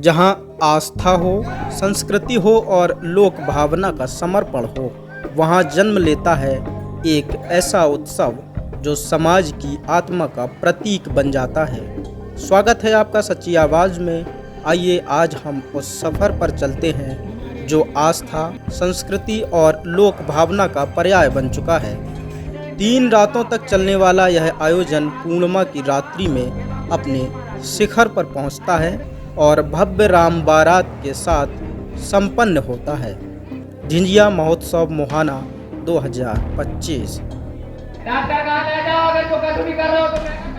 जहाँ आस्था हो, संस्कृति हो और लोक भावना का समर्पण हो, वहाँ जन्म लेता है एक ऐसा उत्सव जो समाज की आत्मा का प्रतीक बन जाता है। स्वागत है आपका सच्ची आवाज़ में। आइए आज हम उस सफ़र पर चलते हैं जो आस्था, संस्कृति और लोक भावना का पर्याय बन चुका है। 3 रातों तक चलने वाला यह आयोजन पूर्णिमा की रात्रि में अपने शिखर पर पहुंचता है और भव्य राम बारात के साथ संपन्न होता है। झिंझिया महोत्सव मोहाना 2025।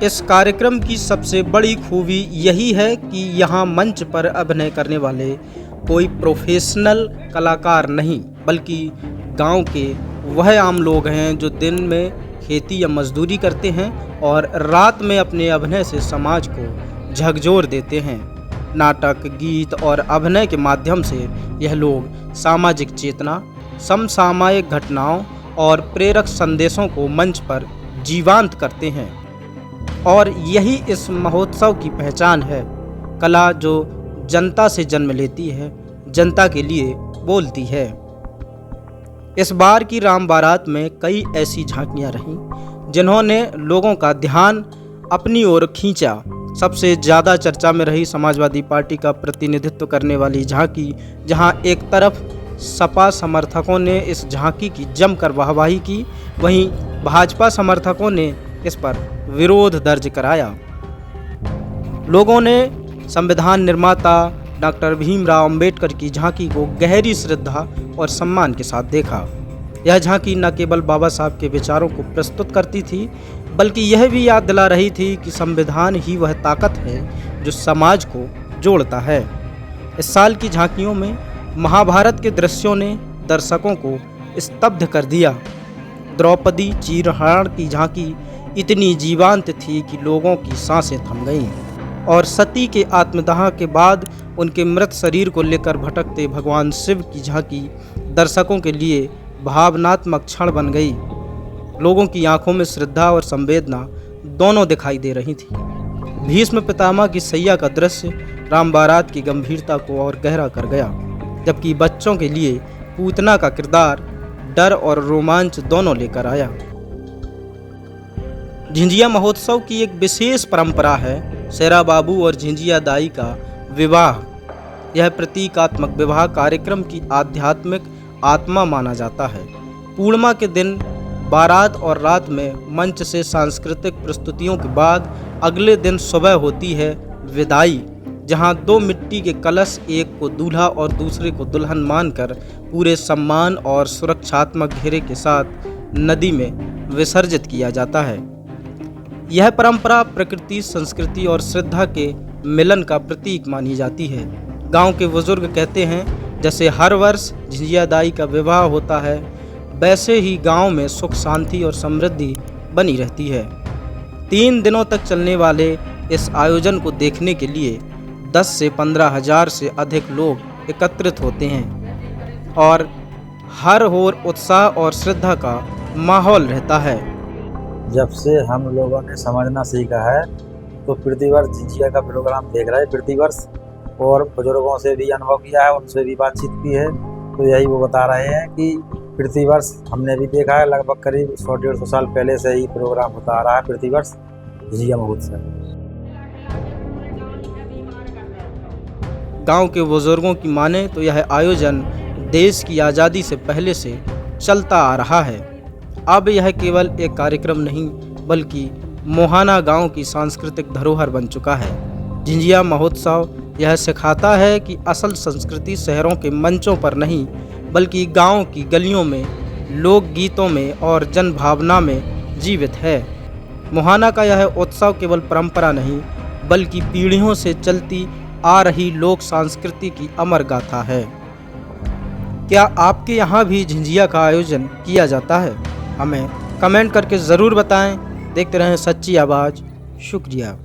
इस कार्यक्रम की सबसे बड़ी खूबी यही है कि यहाँ मंच पर अभिनय करने वाले कोई प्रोफेशनल कलाकार नहीं, बल्कि गांव के वह आम लोग हैं जो दिन में खेती या मजदूरी करते हैं और रात में अपने अभिनय से समाज को झकझोर देते हैं। नाटक, गीत और अभिनय के माध्यम से यह लोग सामाजिक चेतना, समसामयिक घटनाओं और प्रेरक संदेशों को मंच पर जीवंत करते हैं। और यही इस महोत्सव की पहचान है, कला जो जनता से जन्म लेती है, जनता के लिए बोलती है। इस बार की राम बारात में कई ऐसी झांकियां रहीं जिन्होंने लोगों का ध्यान अपनी ओर खींचा। सबसे ज़्यादा चर्चा में रही समाजवादी पार्टी का प्रतिनिधित्व करने वाली झांकी, जहां एक तरफ सपा समर्थकों ने इस झांकी की जमकर वाहवाही की, वहीं भाजपा समर्थकों ने इस पर विरोध दर्ज कराया। लोगों ने संविधान निर्माता डॉक्टर भीमराव अंबेडकर की झांकी को गहरी श्रद्धा और सम्मान के साथ देखा। यह झांकी न केवल बाबा साहब के विचारों को प्रस्तुत करती थी, बल्कि यह भी याद दिला रही थी कि संविधान ही वह ताकत है जो समाज को जोड़ता है। इस साल की झांकियों में महाभारत के दृश्यों ने दर्शकों को स्तब्ध कर दिया। द्रौपदी चीरहरण की झांकी इतनी जीवंत थी कि लोगों की सांसें थम गईं, और सती के आत्मदाह के बाद उनके मृत शरीर को लेकर भटकते भगवान शिव की झांकी दर्शकों के लिए भावनात्मक क्षण बन गई। लोगों की आंखों में श्रद्धा और संवेदना दोनों दिखाई दे रही थी। भीष्म पितामह की सैया का दृश्य राम बारात की गंभीरता को और गहरा कर गया, जबकि बच्चों के लिए पूतना का किरदार डर और रोमांच दोनों लेकर आया। झिंझिया महोत्सव की एक विशेष परंपरा है शेरा बाबू और झिंझिया दाई का विवाह। यह प्रतीकात्मक विवाह कार्यक्रम की आध्यात्मिक आत्मा माना जाता है। पूर्णिमा के दिन बारात और रात में मंच से सांस्कृतिक प्रस्तुतियों के बाद अगले दिन सुबह होती है विदाई, जहां 2 मिट्टी के कलश, एक को दूल्हा और दूसरे को दुल्हन मानकर पूरे सम्मान और सुरक्षात्मक घेरे के साथ नदी में विसर्जित किया जाता है। यह परंपरा प्रकृति, संस्कृति और श्रद्धा के मिलन का प्रतीक मानी जाती है। गांव के बुजुर्ग कहते हैं, जैसे हर वर्ष झिंझिया दाई का विवाह होता है, वैसे ही गांव में सुख, शांति और समृद्धि बनी रहती है। 3 दिनों तक चलने वाले इस आयोजन को देखने के लिए 10 से 15 हज़ार से अधिक लोग एकत्रित होते हैं और हर ओर उत्साह और श्रद्धा का माहौल रहता है। जब से हम लोगों ने समझना सीखा है तो प्रतिवर्ष झिंझिया का प्रोग्राम देख रहे हैं प्रतिवर्ष, और बुजुर्गों से भी अनुभव किया है, उनसे भी बातचीत की है, तो यही वो बता रहे हैं कि प्रतिवर्ष हमने भी देखा है। लगभग करीब 100-150 साल पहले से ही प्रोग्राम होता आ रहा है प्रतिवर्ष झिंझिया महोत्सव। गांव के बुजुर्गों की माने तो यह आयोजन देश की आज़ादी से पहले से चलता आ रहा है। अब यह केवल एक कार्यक्रम नहीं, बल्कि मोहाना गांव की सांस्कृतिक धरोहर बन चुका है। झिंझिया महोत्सव यह सिखाता है कि असल संस्कृति शहरों के मंचों पर नहीं, बल्कि गांव की गलियों में, लोक गीतों में और जन भावना में जीवित है। मोहाना का यह उत्सव केवल परंपरा नहीं, बल्कि पीढ़ियों से चलती आ रही लोक संस्कृति की अमर गाथा है। क्या आपके यहाँ भी झिंझिया का आयोजन किया जाता है? हमें कमेंट करके ज़रूर बताएं। देखते रहें सच्ची आवाज़। शुक्रिया।